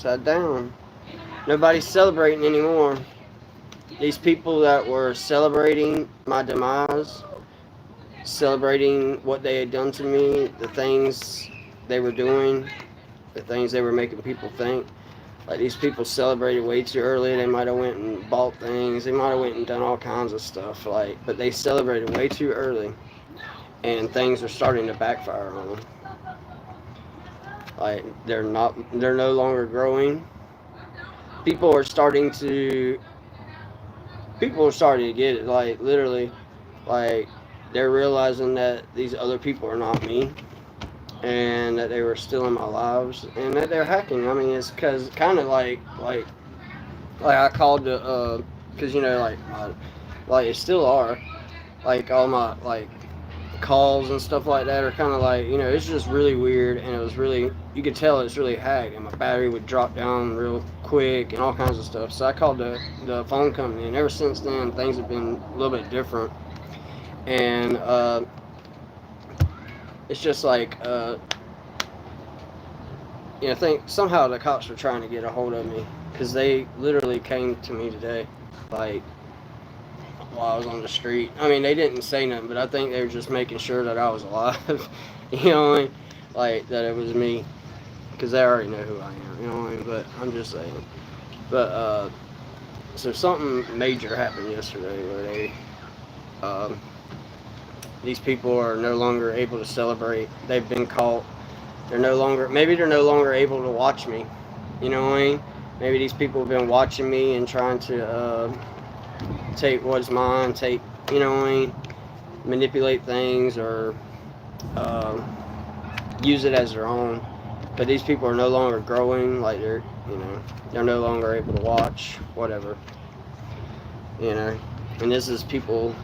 upside down. Nobody's celebrating anymore. These people that were celebrating my demise, celebrating what they had done to me, the things they were doing, the things they were making people think. Like these people celebrated way too early. They might have went and bought things. They might have went and done all kinds of stuff. But they celebrated way too early, and things are starting to backfire on them. Like they're no longer growing. People are starting to, people are starting to get it. Like literally, like they're realizing that these other people are not me, and that they were still in my lives, and that they're hacking. I mean, it's because kind of like I called the because like it still are like all my like calls and stuff like that are kind of like, it's just really weird, and it was really, you could tell it's really hacked, and my battery would drop down real quick and all kinds of stuff. So I called the phone company, and ever since then things have been a little bit different. And it's just like I think somehow the cops were trying to get a hold of me, because they literally came to me today, like while I was on the street. I mean, they didn't say nothing, but I think they were just making sure that I was alive. You know what I mean? Like that it was me, because they already know who I am. You know what I mean? But I'm just saying. But so something major happened yesterday where um, these people are no longer able to celebrate. They've been caught. Maybe they're no longer able to watch me. You know what I mean? Maybe these people have been watching me and trying to take what's mine, you know what I mean, manipulate things, or use it as their own. But these people are no longer growing. Like they're no longer able to watch whatever. And these are people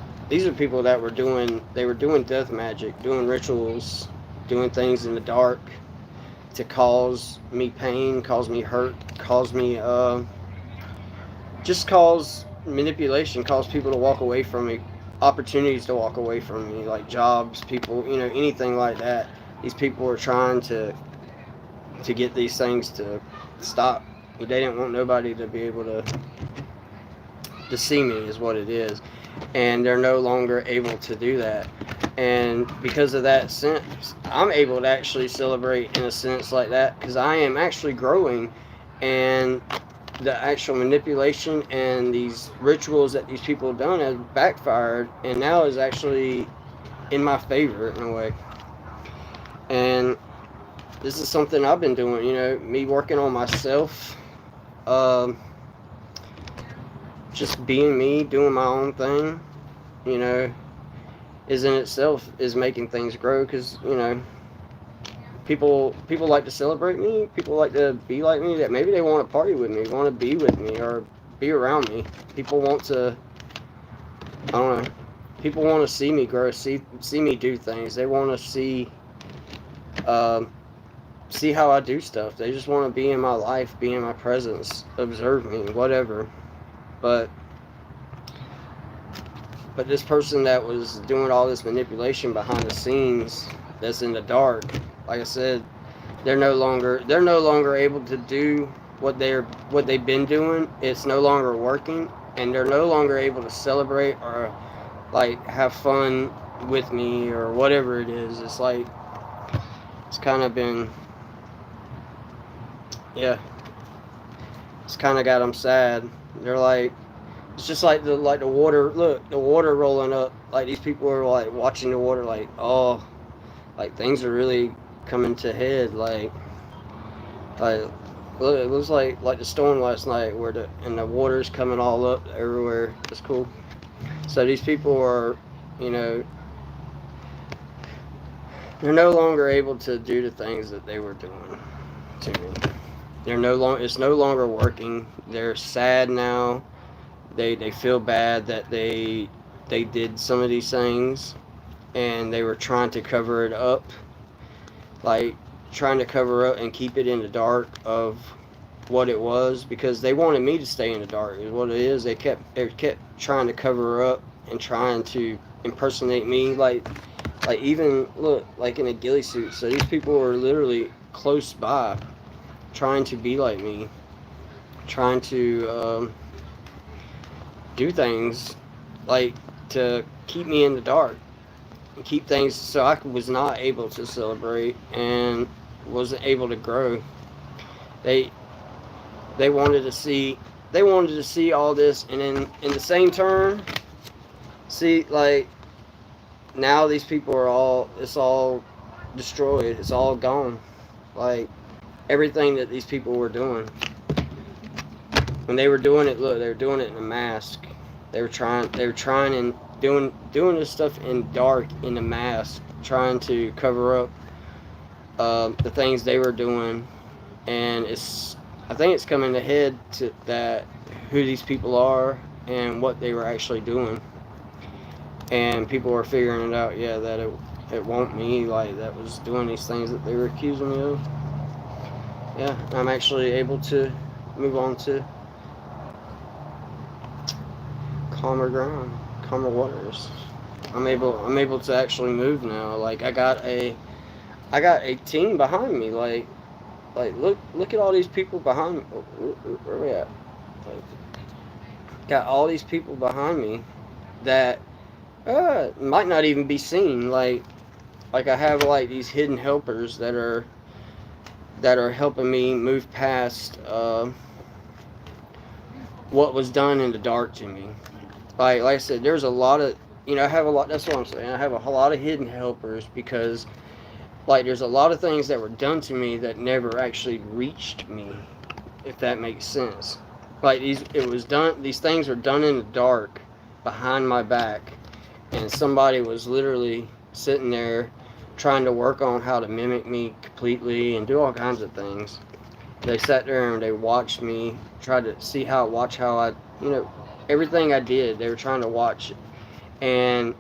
that they were doing death magic, doing rituals, doing things in the dark to cause me pain, cause me hurt, cause me just cause manipulation, cause people to walk away from me, opportunities to walk away from me, like jobs, people, anything like that. These people were trying to get these things to stop. They didn't want nobody to be able to see me, is what it is. And they're no longer able to do that. And because of that sense, I'm able to actually celebrate in a sense like that, because I am actually growing, and the actual manipulation and these rituals that these people have done has backfired, and now is actually in my favor in a way. And this is something I've been doing, me working on myself, just being me, doing my own thing, is in itself is making things grow, because people like to celebrate me, people like to be like me, that maybe they want to party with me, want to be with me, or be around me. People want to, I don't know, people want to see me grow, see me do things. They want to see how I do stuff. They just want to be in my life, be in my presence, observe me, whatever. But this person that was doing all this manipulation behind the scenes, that's in the dark, like I said, they're no longer able to do what they've been doing. It's no longer working, and they're no longer able to celebrate or like have fun with me or whatever it is. It's like it's kind of been, yeah, it's kind of got them sad. They're like, it's just like the water. Look, the water rolling up. Like these people are like watching the water. Like, oh, like things are really coming to head. Like look, it looks like the storm last night where the water's coming all up everywhere. It's cool. So these people are, they're no longer able to do the things that they were doing to me. It's no longer working. They're sad now. They feel bad that they did some of these things, and they were trying to cover it up, like trying to cover up and keep it in the dark of what it was, because they wanted me to stay in the dark is what it is. They kept trying to cover up and trying to impersonate me, like even look like in a ghillie suit. So these people were literally close by, trying to be like me, trying to do things like to keep me in the dark, keep things so I was not able to celebrate and wasn't able to grow. They they wanted to see all this, and then in the same turn, see, like, now these people are all, it's all destroyed, it's all gone. Like, everything that these people were doing, when they were doing it, look, they were doing it in a mask. They were trying and doing this stuff in dark, in a mask, trying to cover up the things they were doing. And I think it's coming ahead to that, who these people are and what they were actually doing. And people are figuring it out, yeah, that it won't me, like, that was doing these things that they were accusing me of. Yeah, I'm actually able to move on to calmer ground, calmer waters. I'm able to actually move now. Like, I got a team behind me. Like look at all these people behind me. Where are we at? Like, got all these people behind me that might not even be seen. Like I have, like, these hidden helpers that are helping me move past what was done in the dark to me. Like I said, there's a lot of, I have a lot, that's what I'm saying, I have a lot of hidden helpers, because, like, there's a lot of things that were done to me that never actually reached me, if that makes sense. Like, these things were done in the dark, behind my back, and somebody was literally sitting there trying to work on how to mimic me completely and do all kinds of things. They sat there and they watched me, tried to see watch how I, everything I did, they were trying to watch it. And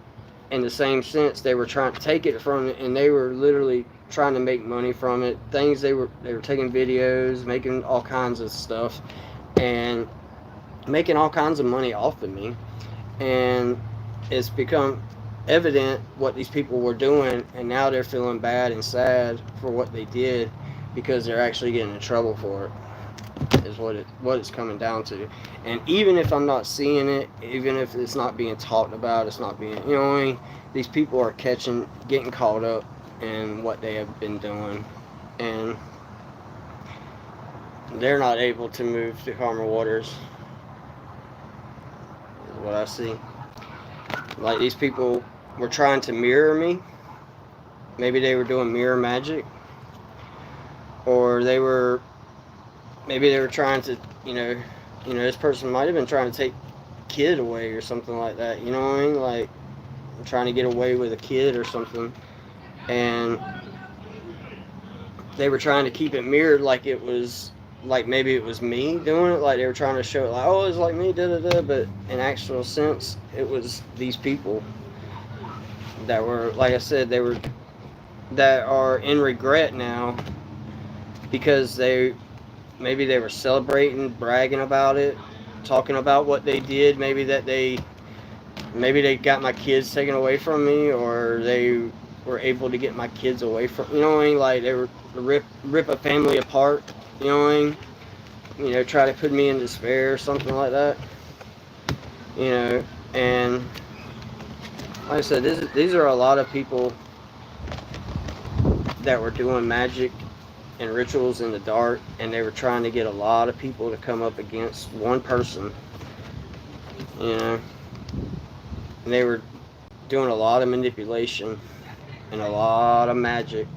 in the same sense, they were trying to take it from it, and they were literally trying to make money from it. Things, they were taking videos, making all kinds of stuff, and making all kinds of money off of me. And it's become evident what these people were doing, and now they're feeling bad and sad for what they did, because they're actually getting in trouble for it, is what it's coming down to. And even if I'm not seeing it, even if it's not being talked about, it's not being, what I mean, these people are getting caught up in what they have been doing, and they're not able to move to calmer waters, is what I see. Like, these people were trying to mirror me. Maybe they were doing mirror magic, or maybe they were trying to, this person might have been trying to take a kid away or something like that, you know what I mean? Like, trying to get away with a kid or something. And they were trying to keep it mirrored, like it was, like maybe it was me doing it. Like, they were trying to show it, like, oh, it's like me, da-da-da. But in actual sense, it was these people that were, like I said, that are in regret now, because maybe they were celebrating, bragging about it, talking about what they did. Maybe they got my kids taken away from me, or they were able to get my kids away from, what I mean? Like, they were rip a family apart, what I mean? Try to put me in despair or something like that. And like I said, these are a lot of people that were doing magic and rituals in the dark, and they were trying to get a lot of people to come up against one person, and they were doing a lot of manipulation and a lot of magic,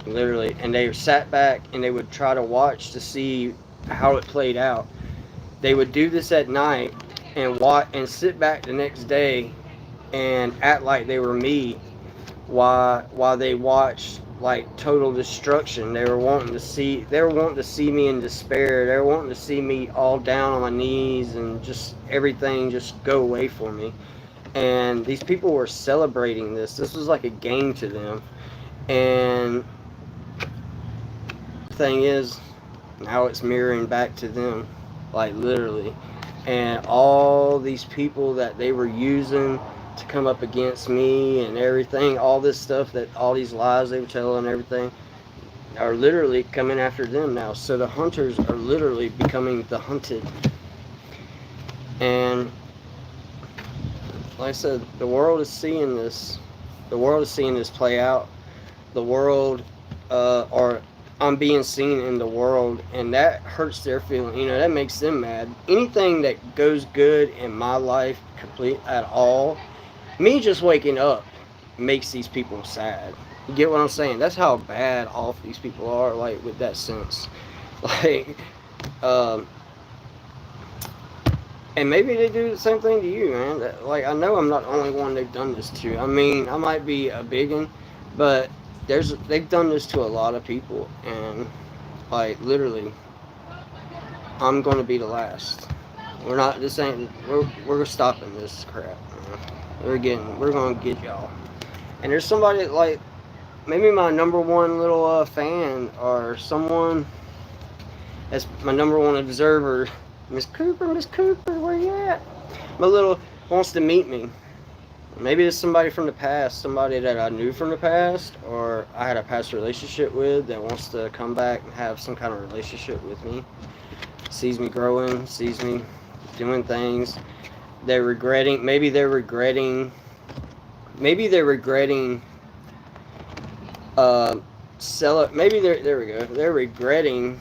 literally. And they sat back and they would try to watch to see how it played out. They would do this at night and watch, and sit back the next day and act like they were me, while they watched, like, total destruction. They were wanting to see me in despair. They were wanting to see me all down on my knees and just everything just go away for me. And these people were celebrating this. This was like a game to them. And the thing is, now it's mirroring back to them, like, literally. And all these people that they were using to come up against me and everything, all this stuff, all these lies they were telling and everything, are literally coming after them now. So the hunters are literally becoming the hunted. And like I said, the world is seeing this. The world is seeing this play out. The world, or I'm being seen in the world, and that hurts their feeling. You know, that makes them mad. Anything that goes good in my life, complete at all, me just waking up makes these people sad. You get what I'm saying? That's how bad off these people are, like, with that sense. Like, um, and maybe they do the same thing to you, man. Like, I know I'm not the only one they've done this to. I mean, I might be a biggin, but they've done this to a lot of people, and like literally, I'm gonna be the last. We're not. This ain't. We're stopping this crap. Man. We're gonna get y'all. And there's somebody like maybe my number one little fan or someone that's my number one observer. Miss Cooper, where you at? My little wants to meet me. Maybe it's somebody from the past, somebody that I knew from the past, or I had a past relationship with that wants to come back and have some kind of relationship with me. Sees me growing, sees me doing things. They're regretting. Maybe they're regretting. Maybe there we go. They're regretting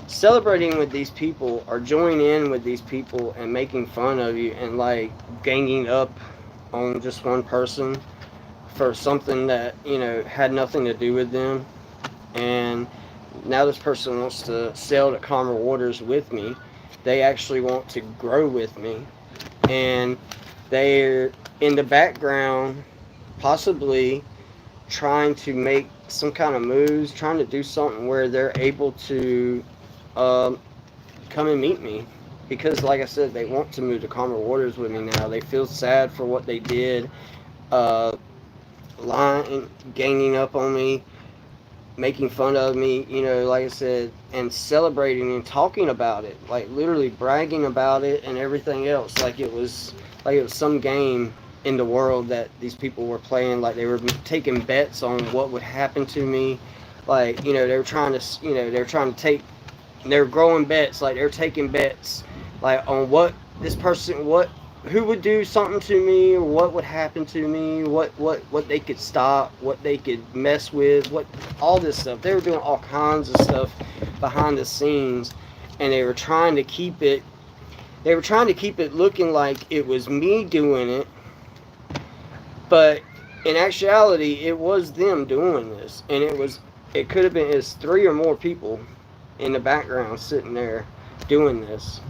celebrating with these people or joining in with these people and making fun of you and like ganging up on just one person for something that, you know, had nothing to do with them. And now this person wants to sail to calmer waters with me. They actually want to grow with me, and they're in the background possibly trying to make some kind of moves, trying to do something where they're able to come and meet me, because like I said, they want to move to calmer waters with me now. They feel sad for what they did, lying, ganging up on me, making fun of me, you know, like I said, and celebrating and talking about it, like literally bragging about it and everything else, like it was some game in the world that these people were playing, like they were taking bets on what would happen to me. Like, you know, they're growing bets, like they're taking bets, like on what this person, who would do something to me, or what would happen to me, what they could stop, what they could mess with, what all this stuff. They were doing all kinds of stuff behind the scenes, and they were trying to keep it. They were trying to keep it looking like it was me doing it, but in actuality, it was them doing this, and it could have been it's 3 or more people in the background sitting there doing this,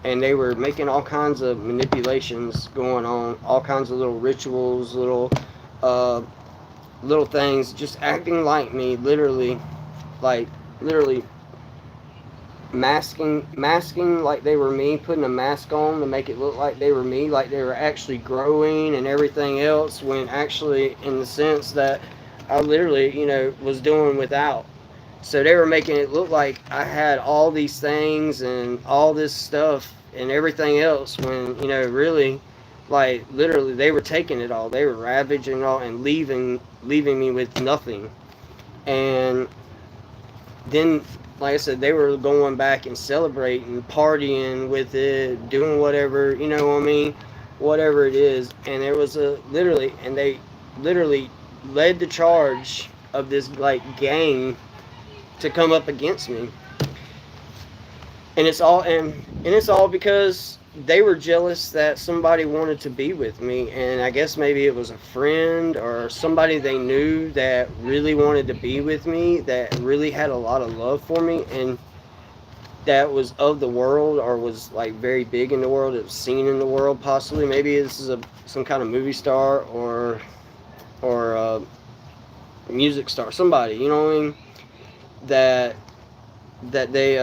and they were making all kinds of manipulations going on, all kinds of little rituals, little things, just acting like me, literally masking like they were me, putting a mask on to make it look like they were me, like they were actually growing and everything else, when actually in the sense that I literally, you know, was doing without. So they were making it look like I had all these things and all this stuff and everything else, when, you know, really, like literally they were taking it all. They were ravaging it all and leaving me with nothing. And then, like I said, they were going back and celebrating, partying with it, doing whatever, you know what I mean, whatever it is. And there was they literally led the charge of this like gang to come up against me, and it's all because they were jealous that somebody wanted to be with me, and I guess maybe it was a friend or somebody they knew that really wanted to be with me, that really had a lot of love for me, and that was of the world, or was like very big in the world, it was seen in the world possibly. Maybe this is some kind of movie star or music star, somebody, you know what I mean, that they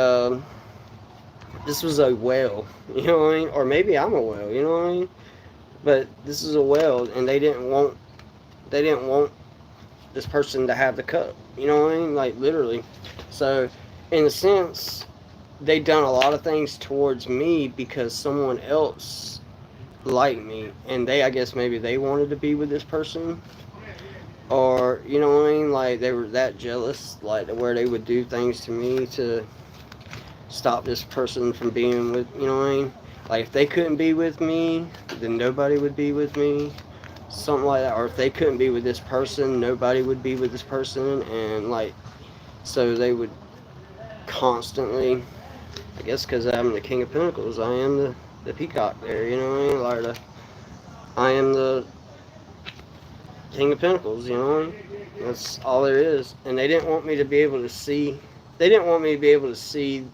this was a whale, you know what I mean, or maybe I'm a whale, you know what I mean, but this is a whale, and they didn't want this person to have the cup, you know what I mean, like literally. So in a sense, they done a lot of things towards me because someone else liked me, and I guess maybe they wanted to be with this person, or you know what I mean, like they were that jealous, like where they would do things to me to stop this person from being with, you know what I mean, like if they couldn't be with me, then nobody would be with me, something like that. Or if they couldn't be with this person, nobody would be with this person. And like, so they would constantly, I guess because I'm the King of Pentacles, I am the peacock there, you know what I mean, like I am the King of Pentacles, you know what I mean? That's all there is. And they didn't want me to be able to see, they didn't want me to be able to see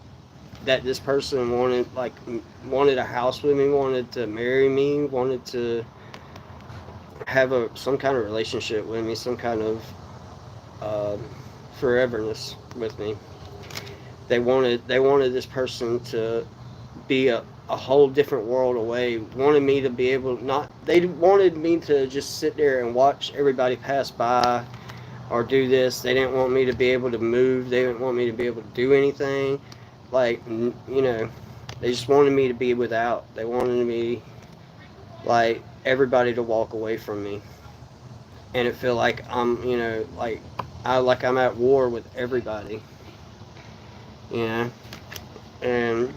that this person wanted a house with me, wanted to marry me, wanted to have some kind of relationship with me, some kind of foreverness with me. They wanted this person to be a whole different world away. Wanted me to be able not. They wanted me to just sit there and watch everybody pass by or do this. They didn't want me to be able to move. They didn't want me to be able to do anything. Like, you know, they just wanted me to be without. They wanted me, like, everybody to walk away from me. And it feel like I'm, you know, like I'm at war with everybody. You know? And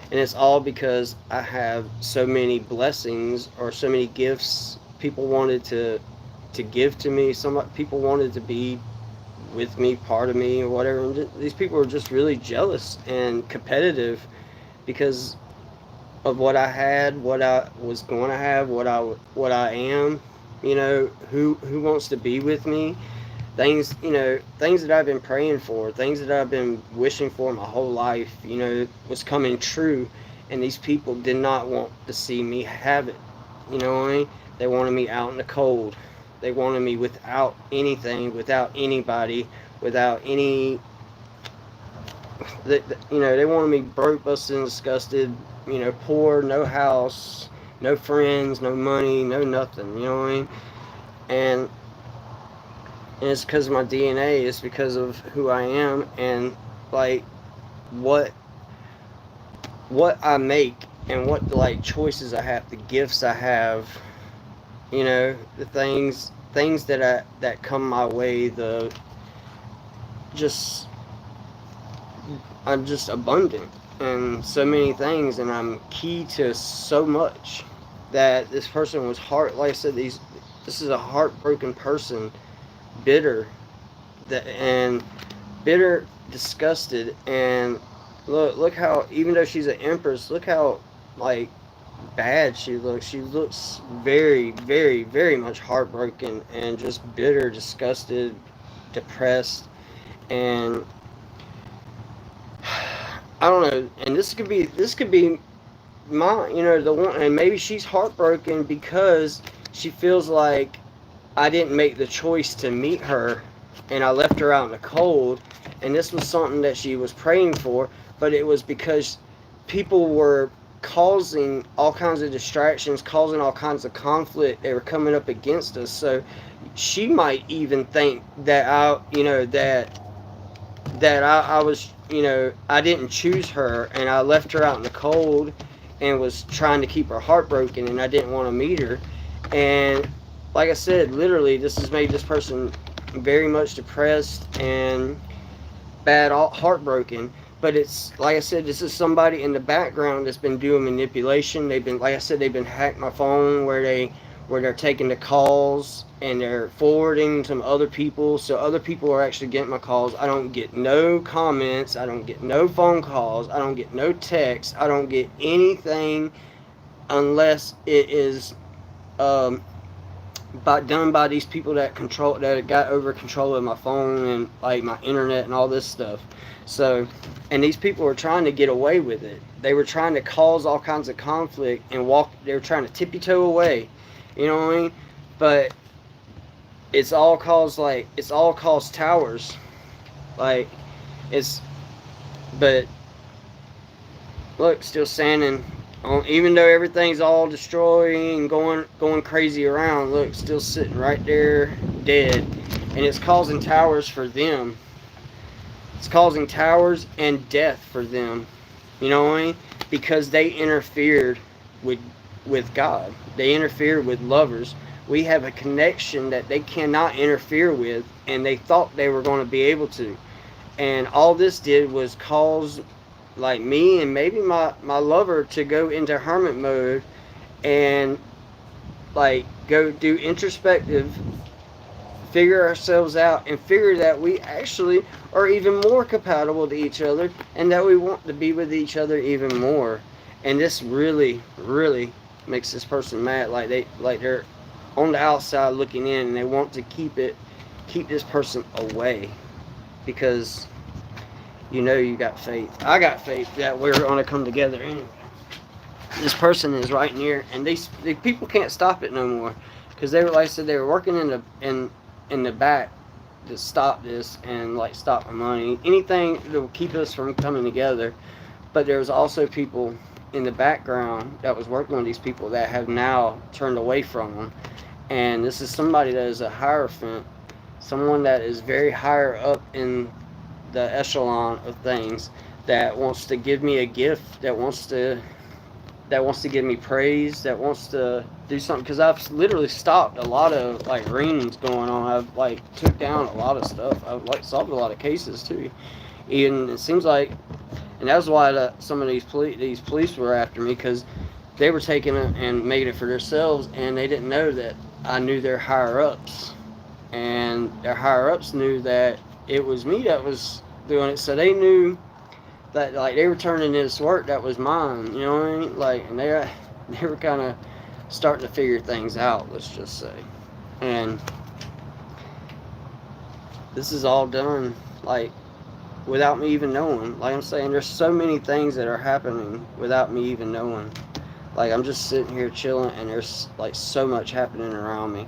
it's all because I have so many blessings or so many gifts people wanted to give to me. Some people wanted to be with me, part of me, or whatever. And these people were just really jealous and competitive because of what I had, what I was going to have, what I am. You know, who wants to be with me? Things, you know, things that I've been praying for, things that I've been wishing for my whole life, you know, was coming true. And these people did not want to see me have it. You know what I mean? They wanted me out in the cold. They wanted me without anything, without anybody, without any, you know, they wanted me broke, busted, and disgusted, you know, poor, no house, no friends, no money, no nothing, you know what I mean? And it's because of my DNA, it's because of who I am, and like what I make, and what like choices I have, the gifts I have, you know, the things that come my way, the just I'm just abundant and so many things, and I'm key to so much that this person was like I said, this is a heartbroken person, bitter, bitter, disgusted, and look how, even though she's an empress, look how like bad she looks. She looks very, very, very much heartbroken and just bitter, disgusted, depressed, and I don't know. And this could be my, you know, the one, and maybe she's heartbroken because she feels like I didn't make the choice to meet her, and I left her out in the cold, and this was something that she was praying for, but it was because people were causing all kinds of distractions, causing all kinds of conflict. They were coming up against us, so she might even think that I was, you know, I didn't choose her, and I left her out in the cold and was trying to keep her heart broken, and I didn't want to meet her. And like I said, literally, this has made this person very much depressed and heartbroken. But it's, like I said, this is somebody in the background that's been doing manipulation. They've been, like I said, they've been hacking my phone, where they're taking the calls and they're forwarding to other people. So other people are actually getting my calls. I don't get no comments. I don't get no phone calls. I don't get no texts. I don't get anything unless it is done by these people that got over control of my phone and like my internet and all this stuff. So, and these people were trying to get away with it. They were trying to cause all kinds of conflict and they were trying to tippy-toe away. You know what I mean? But it's all caused towers. Like, but look, still standing. Even though everything's all destroying and going crazy around, look, still sitting right there, dead. And it's causing towers for them. It's causing towers and death for them. You know what I mean? Because they interfered with God. They interfered with lovers, We have a connection that they cannot interfere with, and they thought they were going to be able to. And all this did was cause like me and maybe my lover to go into hermit mode and like go do introspective, figure ourselves out, and figure that we actually are even more compatible to each other, and that we want to be with each other even more. And this really, really makes this person mad. They're on the outside looking in, and they want to keep this person away, because you got faith. I got faith that we're gonna come together anyway. This person is right near, and these people can't stop it no more, because they were, like I said, they were working in the back to stop this and like stop my money, anything that will keep us from coming together. But there was also people in the background that was working on these people that have now turned away from them. And this is somebody that is a hierophant, someone that is very higher up in the echelon of things, that wants to give me a gift, that wants to give me praise, that wants to do something. Because I've literally stopped a lot of like readings going on. I've like took down a lot of stuff. I've like solved a lot of cases too. And it seems like, and that's why some of these police were after me, because they were taking it and making it for themselves, and they didn't know that I knew their higher ups, and their higher ups knew that it was me that was doing it. So they knew that like they were turning this work that was mine, you know what I mean? Like, and they were kind of starting to figure things out, let's just say. And this is all done like without me even knowing. Like I'm saying, there's so many things that are happening without me even knowing. Like I'm just sitting here chilling, and there's like so much happening around me.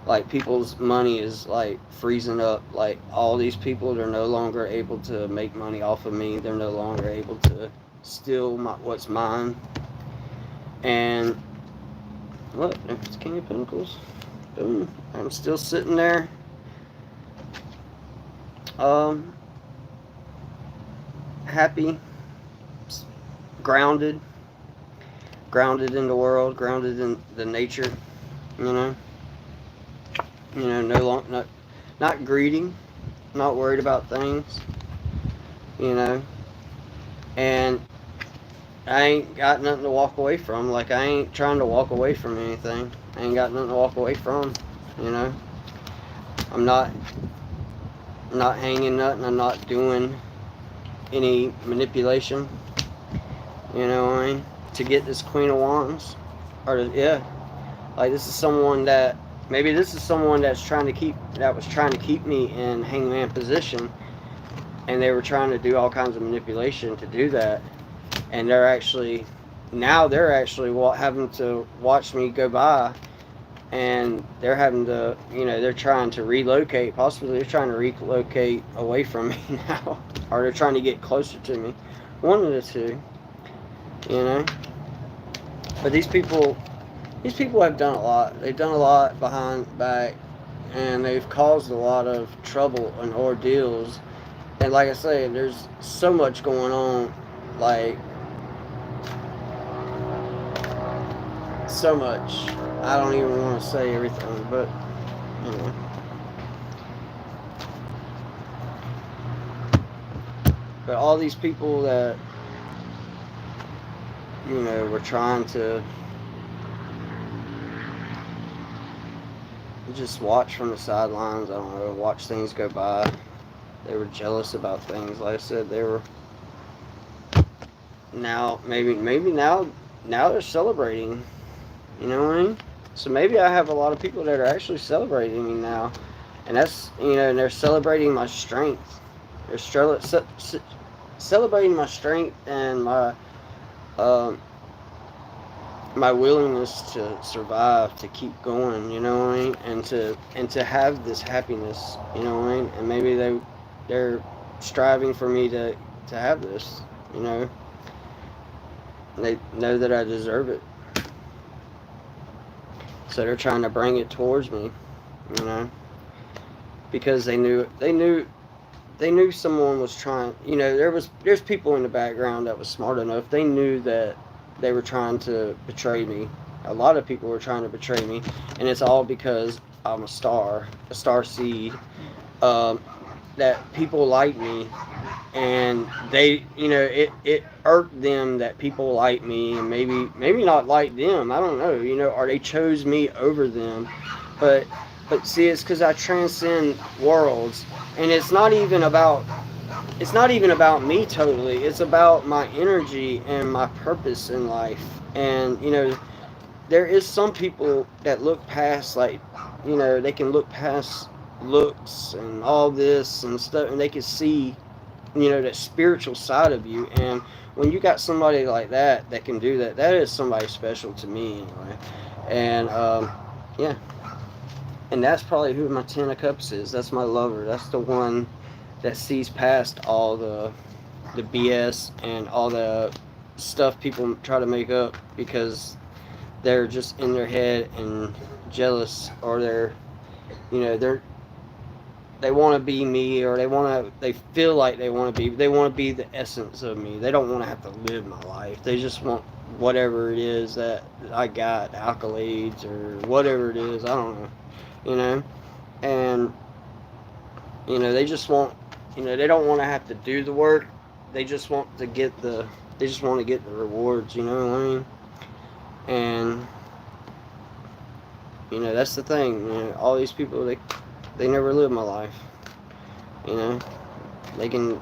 Like people's money is like freezing up. Like all these people, they're no longer able to make money off of me. They're no longer able to steal what's mine. And look, it's King of Pentacles. Boom. I'm still sitting there. Happy, grounded in the world, grounded in the nature, no not greedy, not worried about things, and I ain't got nothing to walk away from. Like I ain't trying to walk away from anything. I ain't got nothing to walk away from, I'm not hanging nothing. I'm not doing any manipulation, what I mean, to get this Queen of Wands. Like this is someone that, maybe this is someone that was trying to keep me in hangman position, and they were trying to do all kinds of manipulation to do that, and they're actually having to watch me go by, and they're having to, they're trying to relocate. Possibly they're trying to relocate away from me now, or they're trying to get closer to me. One of the two, But these people have done a lot. They've done a lot behind back, and they've caused a lot of trouble and ordeals. And like I say, there's so much going on, like so much. I don't even want to say everything, but But all these people that were trying to just watch from the sidelines, I don't know, watch things go by. They were jealous about things. Like I said, they were now maybe now they're celebrating. You know what I mean? So maybe I have a lot of people that are actually celebrating me now, and that's and they're celebrating my strength. They're celebrating my strength and my my willingness to survive, to keep going, you know what I mean, and to have this happiness, you know what I mean. And maybe they're striving for me to have this, They know that I deserve it, so they're trying to bring it towards me, because they knew someone was trying. There's people in the background that was smart enough. They knew that they were trying to betray me. A lot of people were trying to betray me, and it's all because I'm a star seed. Um, that people like me, and they, it irked them that people like me, and maybe not like them. I don't know, or they chose me over them. But see, it's because I transcend worlds, and it's not even about me totally. It's about my energy and my purpose in life. And there is some people that look past, like, they can look past looks and all this and stuff, and they can see, that spiritual side of you. And when you got somebody like that can do that, that is somebody special to me anyway. And yeah, and that's probably who my 10 of Cups is. That's my lover. That's the one that sees past all the BS and all the stuff people try to make up because they're just in their head and jealous, or they want to be me, or they feel like they want to be the essence of me. They don't want to have to live my life. They just want whatever it is that I got, accolades or whatever it is. I don't know, and they just want, they don't want to have to do the work. They just want to get the rewards. You know what I mean? And that's the thing. All these people, they never live my life. They can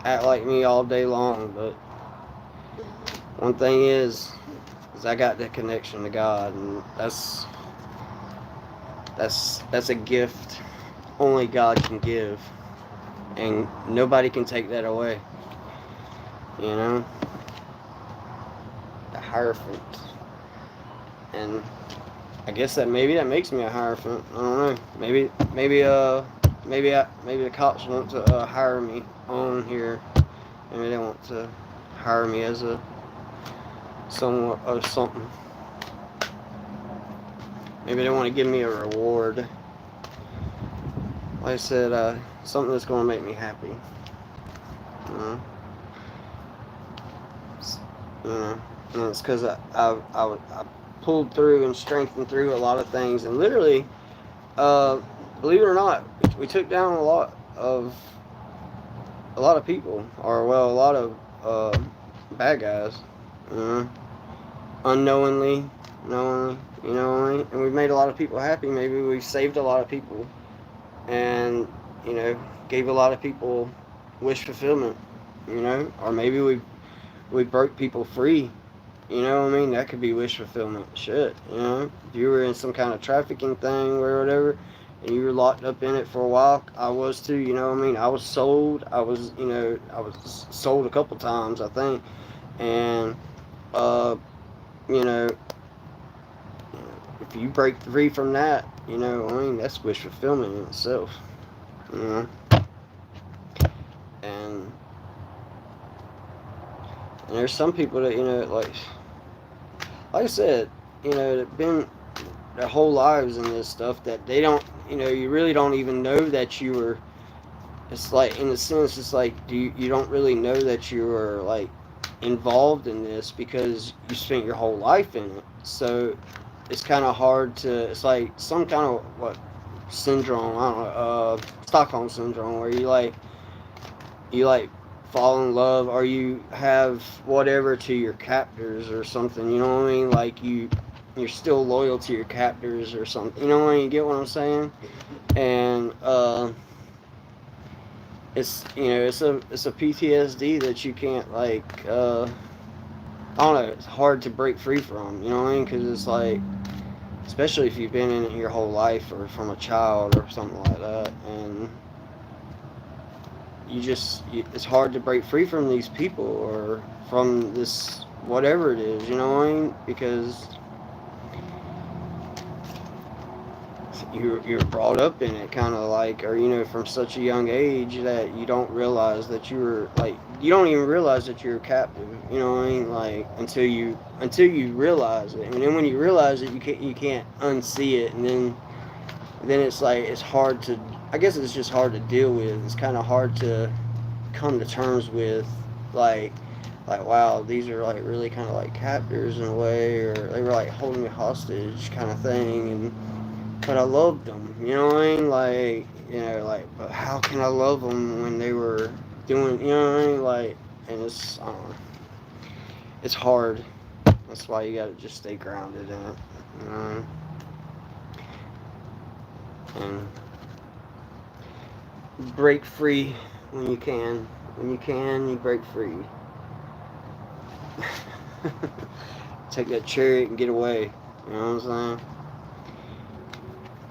act like me all day long, but one thing is I got that connection to God, and that's a gift only God can give, and nobody can take that away. The Hierophant. And I guess that makes me a Hierophant. I don't know. Maybe the cops want to hire me on here. Maybe they want to hire me as a somewhat of something. Maybe they want to give me a reward. Like I said, something that's going to make me happy. And it's because I pulled through and strengthened through a lot of things, and literally, believe it or not, we took down a lot of people, or a lot of bad guys, unknowingly, knowingly, and we've made a lot of people happy. Maybe we saved a lot of people, and gave a lot of people wish fulfillment, or maybe we broke people free. That could be wish fulfillment. Shit, if you were in some kind of trafficking thing or whatever, and you were locked up in it for a while, I was too. I was sold. I was sold a couple times, I think, and if you break free from that, that's wish fulfillment in itself. And there's some people that, like I said, that been their whole lives in this stuff, that they don't, you really don't even know that you were, it's like, in a sense, it's like, you don't really know that you were, like, involved in this because you spent your whole life in it. So it's kind of hard to, it's like some kind of, syndrome, I don't know, Stockholm syndrome, where you fall in love, or you have whatever to your captors or something, you know what I mean? Like you're still loyal to your captors or something, you know what I mean? You get what I'm saying? And it's it's a PTSD that you can't, like, I don't know, it's hard to break free from, you know what I mean? Because it's like, especially if you've been in it your whole life, or from a child or something like that, and it's hard to break free from these people, or from this whatever it is, you know what I mean? Because you're brought up in it, kind of like, or from such a young age, that you don't realize that you don't even realize that you're captive, you know what I mean? Like, until you realize it, and then when you realize it, you can't unsee it, and then it's like, it's hard to, I guess it's just hard to deal with. It's kind of hard to come to terms with, like, like, wow, these are like really kind of like captors in a way, or they were like holding me hostage kind of thing. And but I loved them, you know what I mean? Like, you know, like, but how can I love them when they were doing, you know what I mean? Like, and it's, I don't know, it's hard. That's why you gotta just stay grounded in it, you know? And break free when you can. When you can, you break free. Take that chariot and get away. You know what I'm saying?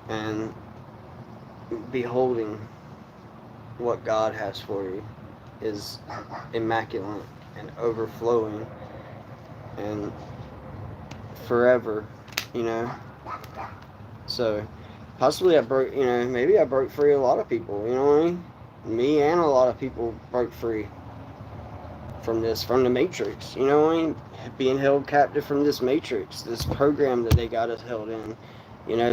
And beholding what God has for you is immaculate and overflowing and forever, you know? So, possibly maybe I broke free a lot of people, you know what I mean? Me and a lot of people broke free from the matrix, you know what I mean? Being held captive from this matrix, this program that they got us held in, you know,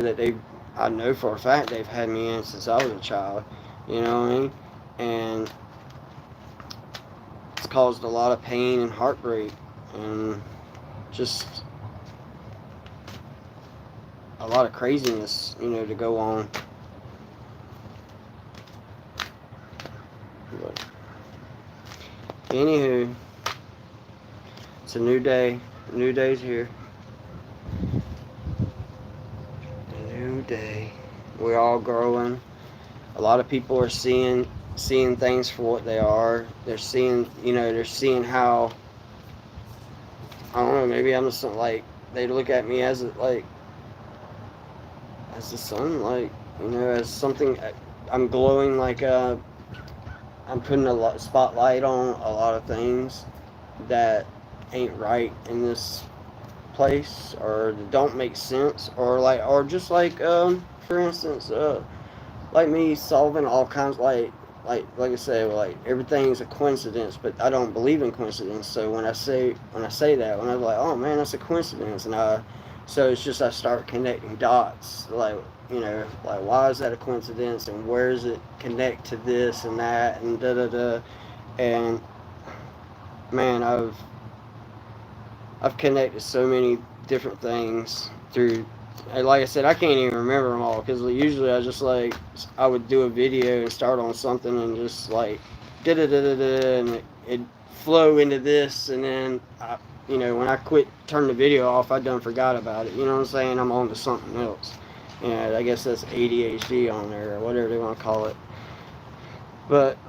I know for a fact they've had me in since I was a child, you know what I mean? And it's caused a lot of pain and heartbreak and just a lot of craziness, you know, to go on. But anywho, it's a new day. A new day's here. A new day. We're all growing. A lot of people are seeing things for what they are. They're seeing how, I don't know, maybe I'm just like, they look at me as the sun, like, you know, as something. I'm glowing, like I'm putting a spotlight on a lot of things that ain't right in this place, or don't make sense, or just like for instance, like me solving all kinds, like I said, like everything's a coincidence, but I don't believe in coincidence. So when I say that, when I'm like, oh man, that's a coincidence, so it's just I start connecting dots, like, you know, like, why is that a coincidence, and where does it connect to this and that, and da da da, and man, I've connected so many different things through. Like I said, I can't even remember them all, because usually I would do a video and start on something and just like da da da da da, and it flow into this, and then when I turn the video off, I done forgot about it. You know what I'm saying? I'm on to something else. And I guess that's ADHD on there, or whatever they want to call it. But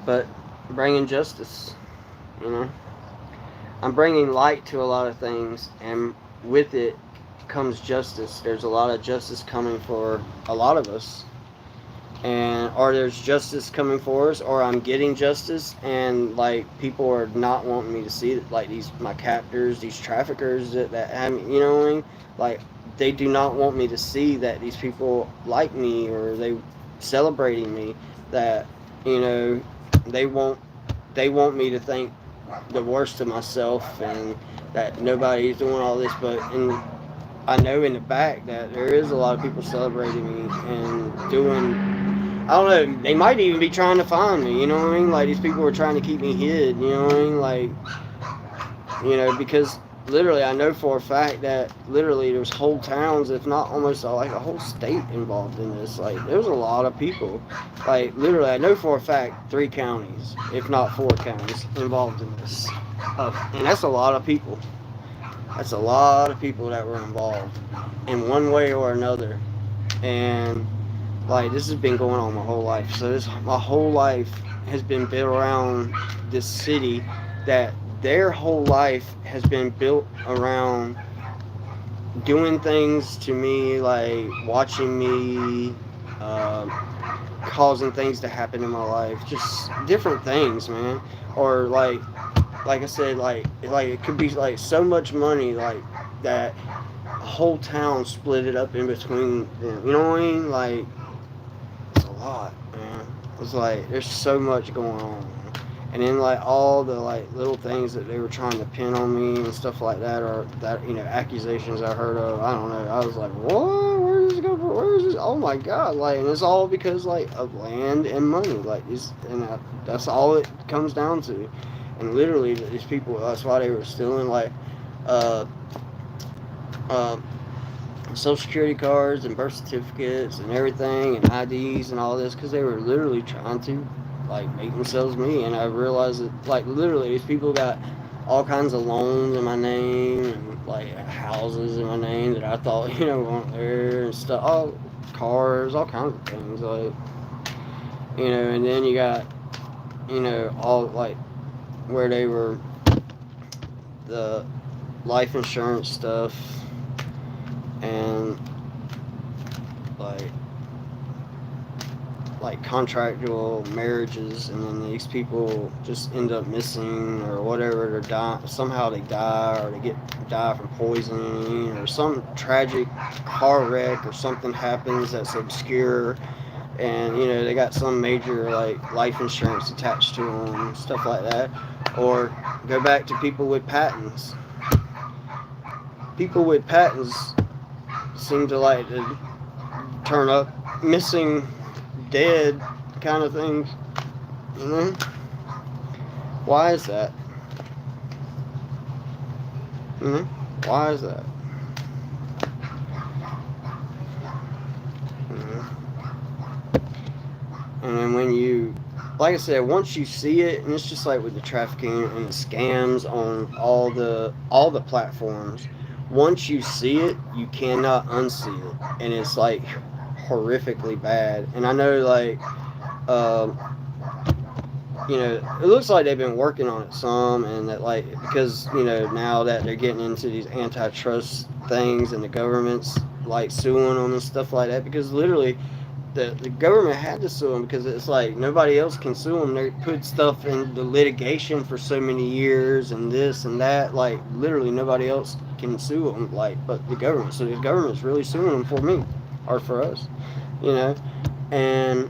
but bringing justice, you know. I'm bringing light to a lot of things, and with it comes justice. There's a lot of justice coming for a lot of us, or there's justice coming for us, or I'm getting justice, and like people are not wanting me to see it, like my captors, these traffickers that have me, you know what I mean? Like, they do not want me to see that these people like me, or they celebrating me, that, you know, they want me to think the worst of myself, and that nobody's doing all this, but I know in the back that there is a lot of people celebrating me and doing, I don't know, they might even be trying to find me, you know what I mean? Like, these people are trying to keep me hid, you know what I mean? Like, you know, because literally I know for a fact that literally there's whole towns, if not almost like a whole state involved in this. Like, there's a lot of people. Like, literally I know for a fact 3 counties, if not 4 counties, involved in this. And that's a lot of people. That's a lot of people that were involved in one way or another. And like, this has been going on my whole life. So my whole life has been built around this city, that their whole life has been built around doing things to me, like watching me, causing things to happen in my life, just different things, man. Or like I said, like it could be like so much money, like that a whole town split it up in between them. You know what I mean? Like, it's a lot, man. It's like there's so much going on. And then like all the like little things that they were trying to pin on me and stuff like that, or that, you know, accusations I heard of. I don't know. I was like, what? Where does it go? Where is this? All oh my God, like, and it's all because like of land and money, like, that's all it comes down to. And literally, these people, that's why they were stealing like uh, uh, social security cards and birth certificates and everything and IDs and all this, because they were literally trying to like make themselves me. And I realized that like literally these people got all kinds of loans in my name and like houses in my name that I thought weren't there and stuff, all cars, all kinds of things, like, and then you got all like where they were the life insurance stuff and like contractual marriages, and then these people just end up missing or whatever. They're die, somehow they die, or they die from poisoning, or some tragic car wreck or something happens that's obscure, and they got some major like life insurance attached to them, stuff like that. Or go back to people with patents. People with patents seem to like to turn up missing, dead kind of things. Why is that? Why is that? And then when you, like I said, once you see it, and it's just like with the trafficking and the scams on all the platforms, once you see it, you cannot unsee it, and it's like horrifically bad. And I know like it looks like they've been working on it some, and that like because now that they're getting into these antitrust things and the government's like suing them and stuff like that, because literally the government had to sue them because it's like nobody else can sue them. They put stuff in the litigation for so many years and this and that, like literally nobody else can sue them like but the government. So the government's really suing them for me or for us, and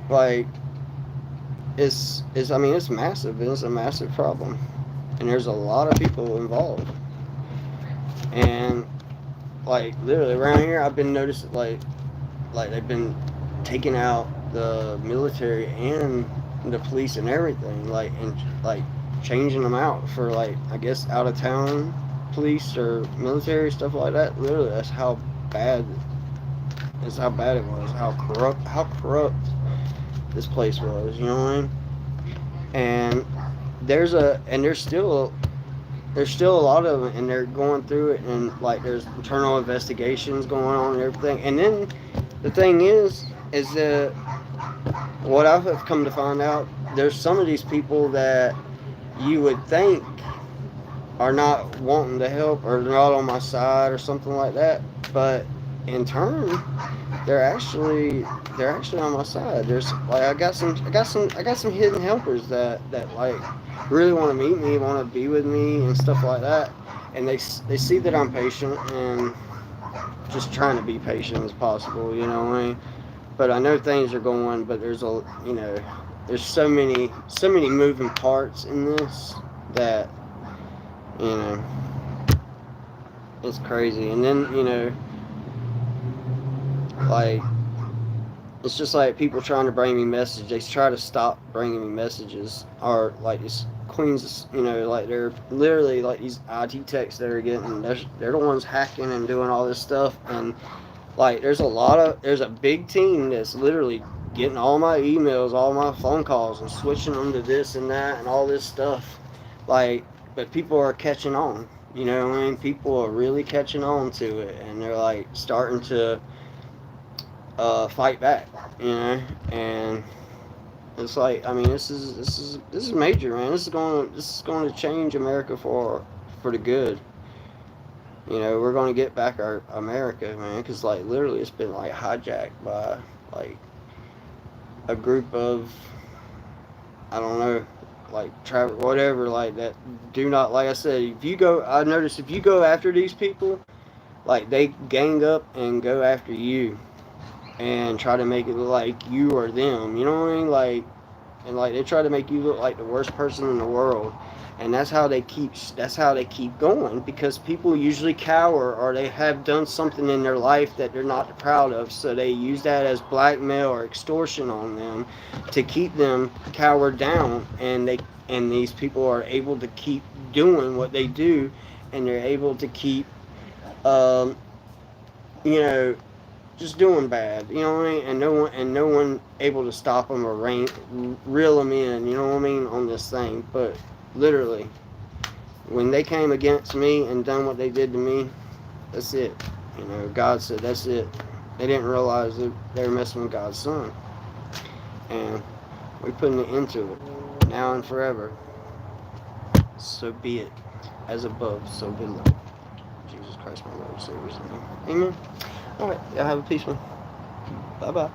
like it's I mean it's massive. It's a massive problem, and there's a lot of people involved. And like literally around here, I've been noticing like they've been taking out the military and the police and everything, like, and like changing them out for like I guess out of town police or military, stuff like that. Literally, that's how bad it was, how corrupt this place was. You know what I mean? And there's still a lot of them, and they're going through it, and like there's internal investigations going on and everything. And then the thing is that what I've come to find out, there's some of these people that you would think are not wanting to help or they're not on my side or something like that, but in turn they're actually on my side. There's like I got some hidden helpers that like really want to meet me, want to be with me and stuff like that, and they see that I'm patient and just trying to be patient as possible, what I mean? But I know things are going, but there's there's so many moving parts in this that it's crazy. And then like it's just like people trying to bring me messages. They try to stop bringing me messages, or like these queens, like they're literally like these IT techs that are getting, they're the ones hacking and doing all this stuff. And like there's a big team that's literally getting all my emails, all my phone calls, and switching them to this and that and all this stuff. Like, but people are catching on. You know what I mean? People are really catching on to it, and they're like starting to fight back. And it's like, I mean, this is major, man. This is going to change America for the good. We're going to get back our America, man, because like literally it's been like hijacked by like a group of, I don't know, like whatever, like that do not, like I said, I noticed if you go after these people, like they gang up and go after you and try to make it look like you or them, you know what I mean? Like, and like they try to make you look like the worst person in the world. And that's how they keep going, because people usually cower, or they have done something in their life that they're not proud of, so they use that as blackmail or extortion on them to keep them cowered down. And these people are able to keep doing what they do, and they're able to keep um, you know, just doing bad, you know what I mean? And no one able to stop them or reel them in, you know what I mean, on this thing. But literally, when they came against me and done what they did to me, that's it. You know, God said that's it. They didn't realize that they were messing with God's son, and we're putting an end to it now and forever. So be it, as above, so below. Jesus Christ, my Lord and Savior. Amen. All right, y'all have a peaceful. Bye bye.